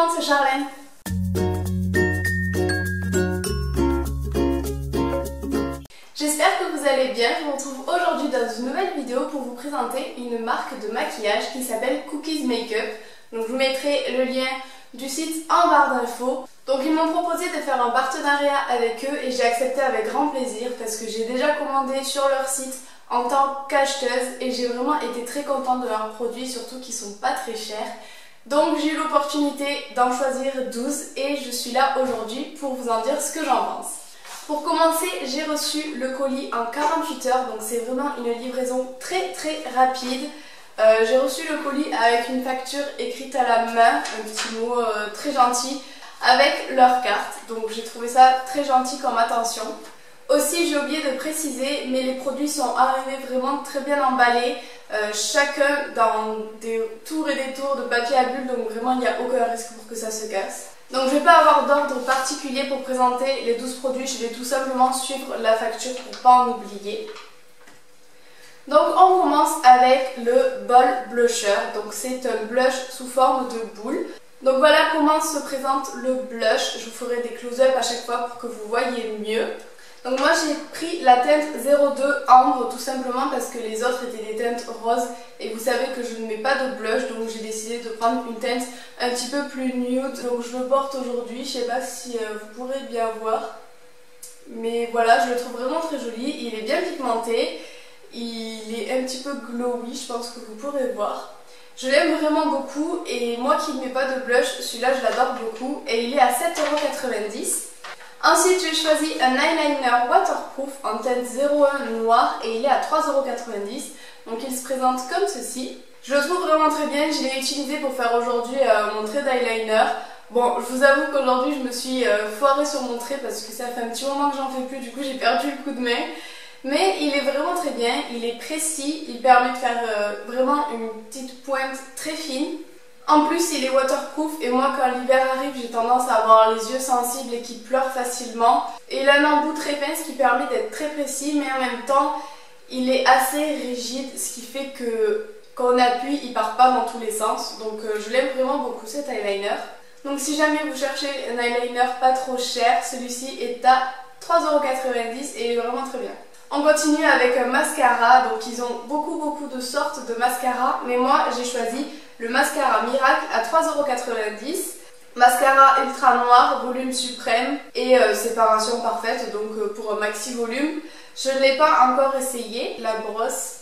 monde, c'est Charlène. J'espère que vous allez bien. Je vous retrouve aujourd'hui dans une nouvelle vidéo pour vous présenter une marque de maquillage qui s'appelle Cookies Makeup. Donc je vous mettrai le lien du site en barre d'infos. Donc ils m'ont proposé de faire un partenariat avec eux et j'ai accepté avec grand plaisir parce que j'ai déjà commandé sur leur site en tant qu'acheteuse et j'ai vraiment été très contente de leurs produits, surtout qu'ils sont pas très chers. Donc j'ai eu l'opportunité d'en choisir 12 et je suis là aujourd'hui pour vous en dire ce que j'en pense. Pour commencer, j'ai reçu le colis en 48 heures, donc c'est vraiment une livraison très rapide. J'ai reçu le colis avec une facture écrite à la main, un petit mot très gentil, avec leur carte. Donc j'ai trouvé ça très gentil comme attention. Aussi, j'ai oublié de préciser, mais les produits sont arrivés vraiment très bien emballés, chacun dans des tours et des tours de papier à bulles, donc vraiment il n'y a aucun risque pour que ça se casse. Donc je ne vais pas avoir d'ordre particulier pour présenter les 12 produits, je vais tout simplement suivre la facture pour ne pas en oublier. Donc on commence avec le Bol Blusher, donc c'est un blush sous forme de boule. Donc voilà comment se présente le blush, je vous ferai des close-up à chaque fois pour que vous voyez mieux. Donc moi j'ai pris la teinte 02 Ambre tout simplement parce que les autres étaient des teintes roses et vous savez que je ne mets pas de blush, donc j'ai décidé de prendre une teinte un petit peu plus nude. Donc je le porte aujourd'hui, je ne sais pas si vous pourrez bien voir, mais voilà, je le trouve vraiment très joli, il est bien pigmenté, il est un petit peu glowy, je pense que vous pourrez voir. Je l'aime vraiment beaucoup et moi qui ne mets pas de blush, celui-là je l'adore beaucoup et il est à 7,90 €. Ensuite, j'ai choisi un eyeliner waterproof en teinte 01 noir et il est à 3,90 €. Donc il se présente comme ceci. Je le trouve vraiment très bien, je l'ai utilisé pour faire aujourd'hui mon trait d'eyeliner. Bon, je vous avoue qu'aujourd'hui je me suis foirée sur mon trait parce que ça fait un petit moment que j'en fais plus, du coup j'ai perdu le coup de main. Mais il est vraiment très bien, il est précis, il permet de faire vraiment une petite pointe très fine. En plus il est waterproof et moi quand l'hiver arrive j'ai tendance à avoir les yeux sensibles et qui pleurent facilement. Et il a un embout très fin ce qui permet d'être très précis mais en même temps il est assez rigide ce qui fait que quand on appuie il part pas dans tous les sens. Donc je l'aime vraiment beaucoup cet eyeliner. Donc si jamais vous cherchez un eyeliner pas trop cher, celui-ci est à 3,90 € et il est vraiment très bien. On continue avec un mascara, donc ils ont beaucoup de sortes de mascara, mais moi j'ai choisi le mascara Miracle à 3,90 €. Mascara ultra noir, volume suprême et séparation parfaite, donc pour un maxi volume. Je ne l'ai pas encore essayé, la brosse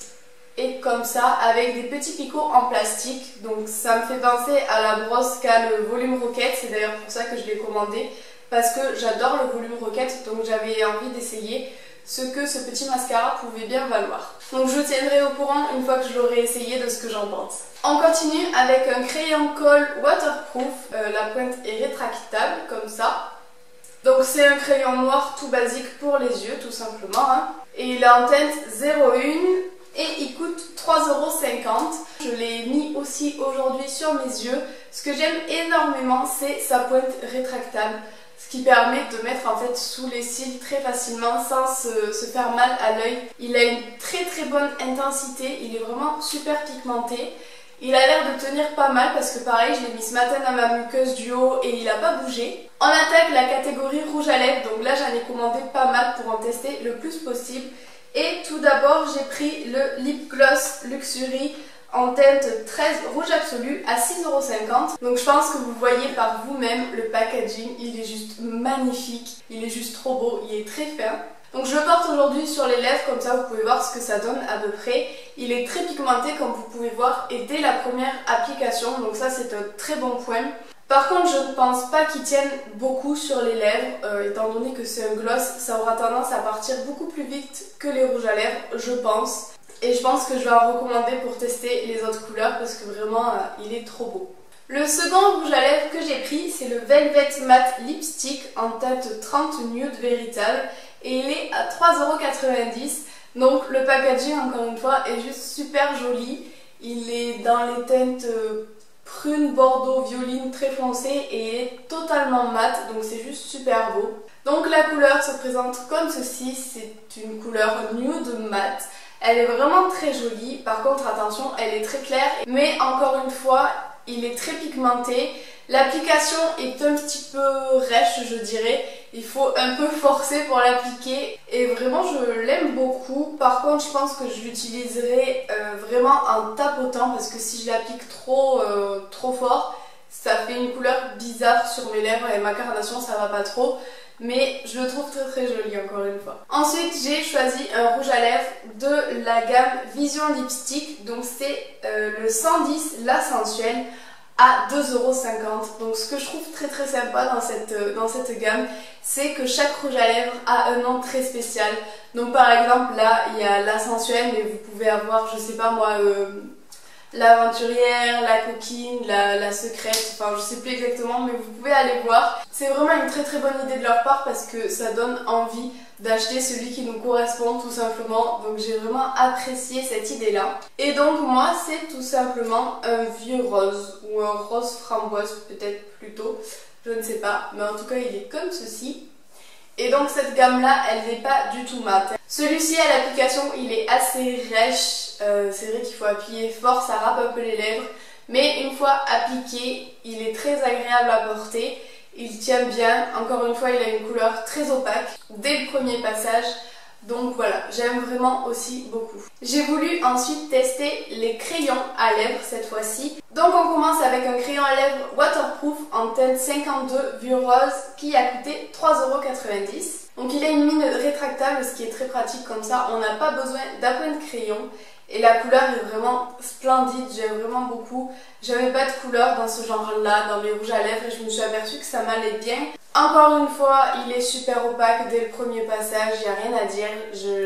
est comme ça avec des petits picots en plastique, donc ça me fait penser à la brosse qu'a le volume Rocket, c'est d'ailleurs pour ça que je l'ai commandé, parce que j'adore le volume Rocket, donc j'avais envie d'essayer ce que ce petit mascara pouvait bien valoir. Donc je vous tiendrai au courant une fois que je l'aurai essayé de ce que j'en pense. On continue avec un crayon colle waterproof, la pointe est rétractable comme ça. Donc c'est un crayon noir tout basique pour les yeux tout simplement, hein. Et il est en teinte 01 et il coûte 3,50 €. Je l'ai mis aussi aujourd'hui sur mes yeux. Ce que j'aime énormément c'est sa pointe rétractable. Ce qui permet de mettre en fait sous les cils très facilement sans se faire mal à l'œil. Il a une très bonne intensité, il est vraiment super pigmenté. Il a l'air de tenir pas mal parce que pareil je l'ai mis ce matin dans ma muqueuse du haut et il n'a pas bougé. On attaque la catégorie rouge à lèvres, donc là j'en ai commandé pas mal pour en tester le plus possible. Et tout d'abord j'ai pris le Lip Gloss Luxury en teinte 13 rouge absolu à 6,50 €. Donc je pense que vous voyez par vous-même le packaging, il est juste magnifique, il est juste trop beau, il est très fin. Donc je le porte aujourd'hui sur les lèvres, comme ça vous pouvez voir ce que ça donne à peu près. Il est très pigmenté comme vous pouvez voir et dès la première application, donc ça c'est un très bon point. Par contre je ne pense pas qu'il tienne beaucoup sur les lèvres, étant donné que c'est un gloss, ça aura tendance à partir beaucoup plus vite que les rouges à lèvres, je pense. Et je pense que je vais en recommander pour tester les autres couleurs parce que vraiment il est trop beau. Le second rouge à lèvres que j'ai pris c'est le Velvet Matte Lipstick en teinte 30 Nude Véritable et il est à 3,90 €. Donc le packaging encore une fois est juste super joli. Il est dans les teintes prune, bordeaux, violine très foncé et il est totalement mat, donc c'est juste super beau. Donc la couleur se présente comme ceci, c'est une couleur nude mat. Elle est vraiment très jolie, par contre attention elle est très claire, mais encore une fois il est très pigmenté L'application est un petit peu rêche, je dirais. Il faut un peu forcer pour l'appliquer et vraiment je l'aime beaucoup. Par contre je pense que je l'utiliserai vraiment en tapotant parce que si je l'applique trop fort, ça fait une couleur bizarre sur mes lèvres et ma carnation ça va pas trop. Mais je le trouve très très joli encore une fois. Ensuite j'ai choisi un rouge à lèvres de la gamme Vision Lipstick. Donc c'est le 110 La Sensuelle à 2,50 €. Donc ce que je trouve très très sympa dans cette gamme, c'est que chaque rouge à lèvres a un nom très spécial. Donc par exemple là il y a La Sensuelle, mais vous pouvez avoir, je sais pas moi, l'aventurière, la coquine, la secrète, enfin je sais plus exactement, mais vous pouvez aller voir. C'est vraiment une très très bonne idée de leur part parce que ça donne envie d'acheter celui qui nous correspond tout simplement. Donc j'ai vraiment apprécié cette idée là. Et donc moi c'est tout simplement un vieux rose ou un rose framboise peut-être plutôt, je ne sais pas, mais en tout cas il est comme ceci. Et donc cette gamme là elle n'est pas du tout mat. Celui-ci à l'application il est assez rêche, c'est vrai qu'il faut appuyer fort, ça râpe un peu les lèvres, mais une fois appliqué il est très agréable à porter. Il tient bien, encore une fois il a une couleur très opaque dès le premier passage, donc voilà, j'aime vraiment aussi beaucoup. J'ai voulu ensuite tester les crayons à lèvres cette fois-ci. Donc on commence avec un crayon à lèvres waterproof en teinte 52 vieux rose qui a coûté 3,90 €. Donc il a une mine rétractable, ce qui est très pratique comme ça, on n'a pas besoin d'appoint de crayon. Et la couleur est vraiment splendide, j'aime vraiment beaucoup. J'avais pas de couleur dans ce genre-là, dans mes rouges à lèvres, et je me suis aperçue que ça m'allait bien. Encore une fois, il est super opaque dès le premier passage, il n'y a rien à dire,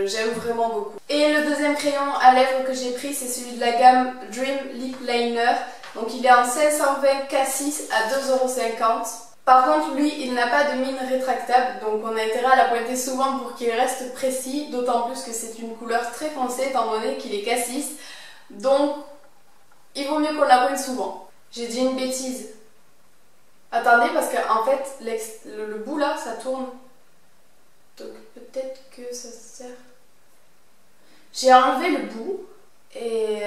j'aime vraiment beaucoup. Et le deuxième crayon à lèvres que j'ai pris, c'est celui de la gamme Dream Lip Liner. Donc il est en 520 K6 à 2,50 €. Par contre, lui, il n'a pas de mine rétractable, donc on a intérêt à la pointer souvent pour qu'il reste précis, d'autant plus que c'est une couleur très foncée étant donné qu'il est cassis. Donc, il vaut mieux qu'on la pointe souvent. J'ai dit une bêtise. Attendez, parce qu'en fait, le bout là, ça tourne. Donc peut-être que ça sert... J'ai enlevé le bout, et...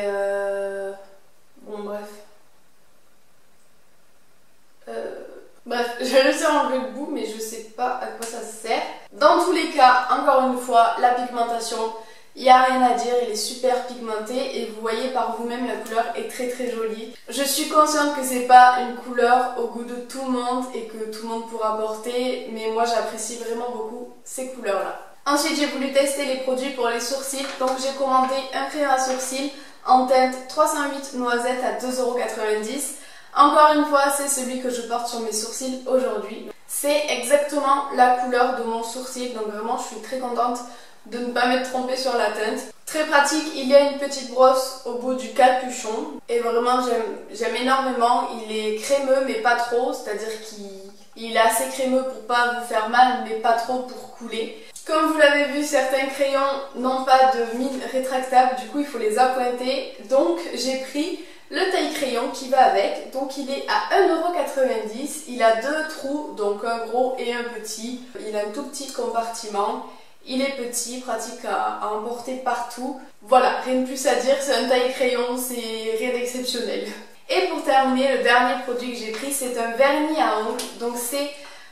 Bon, bref. Bref, j'ai réussi à enlever le bout, mais je sais pas à quoi ça sert. Dans tous les cas, encore une fois, la pigmentation, il n'y a rien à dire, il est super pigmenté et vous voyez par vous-même la couleur est très très jolie. Je suis consciente que c'est pas une couleur au goût de tout le monde et que tout le monde pourra porter, mais moi j'apprécie vraiment beaucoup ces couleurs-là. Ensuite, j'ai voulu tester les produits pour les sourcils, donc j'ai commandé un crayon à sourcils en teinte 308 Noisette à 2,90 €. Encore une fois, c'est celui que je porte sur mes sourcils aujourd'hui. C'est exactement la couleur de mon sourcil, donc vraiment je suis très contente de ne pas m'être trompée sur la teinte. Très pratique, il y a une petite brosse au bout du capuchon et vraiment j'aime énormément. Il est crémeux mais pas trop, c'est-à-dire qu'il est assez crémeux pour pas vous faire mal mais pas trop pour couler. Comme vous l'avez vu, certains crayons n'ont pas de mine rétractable, du coup il faut les appointer. Donc j'ai pris le taille-crayon qui va avec, donc il est à 1,90 €, il a deux trous, donc un gros et un petit, il a un tout petit compartiment, il est petit, pratique à emporter partout. Voilà, rien de plus à dire, c'est un taille-crayon, c'est rien d'exceptionnel. Et pour terminer, le dernier produit que j'ai pris, c'est un vernis à ongles, donc c'est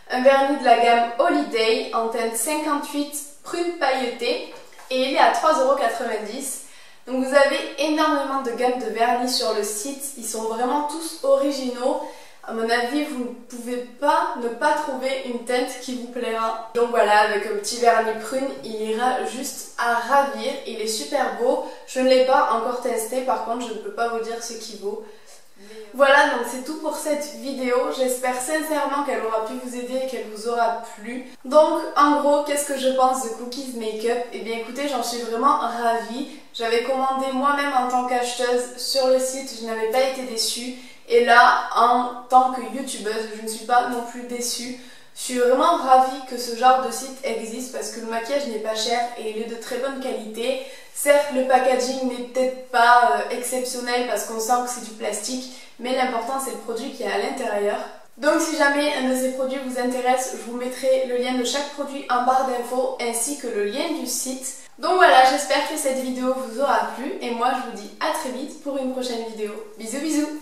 un vernis de la gamme Holiday en teinte 58 prune pailletée et il est à 3,90 €. Donc vous avez énormément de gammes de vernis sur le site, ils sont vraiment tous originaux. À mon avis, vous ne pouvez pas ne pas trouver une teinte qui vous plaira. Donc voilà, avec un petit vernis prune, il ira juste à ravir. Il est super beau. Je ne l'ai pas encore testé, par contre, je ne peux pas vous dire ce qu'il vaut. Voilà, donc c'est tout pour cette vidéo. J'espère sincèrement qu'elle aura pu vous aider et qu'elle vous aura plu. Donc en gros, qu'est-ce que je pense de Cookies Makeup? Eh bien écoutez, j'en suis vraiment ravie. J'avais commandé moi-même en tant qu'acheteuse sur le site, je n'avais pas été déçue. Et là, en tant que youtubeuse, je ne suis pas non plus déçue. Je suis vraiment ravie que ce genre de site existe parce que le maquillage n'est pas cher et il est de très bonne qualité. Certes, le packaging n'est peut-être pas exceptionnel parce qu'on sent que c'est du plastique, mais l'important c'est le produit qui est à l'intérieur. Donc si jamais un de ces produits vous intéresse, je vous mettrai le lien de chaque produit en barre d'infos ainsi que le lien du site. Donc voilà, j'espère que cette vidéo vous aura plu et moi je vous dis à très vite pour une prochaine vidéo. Bisous bisous.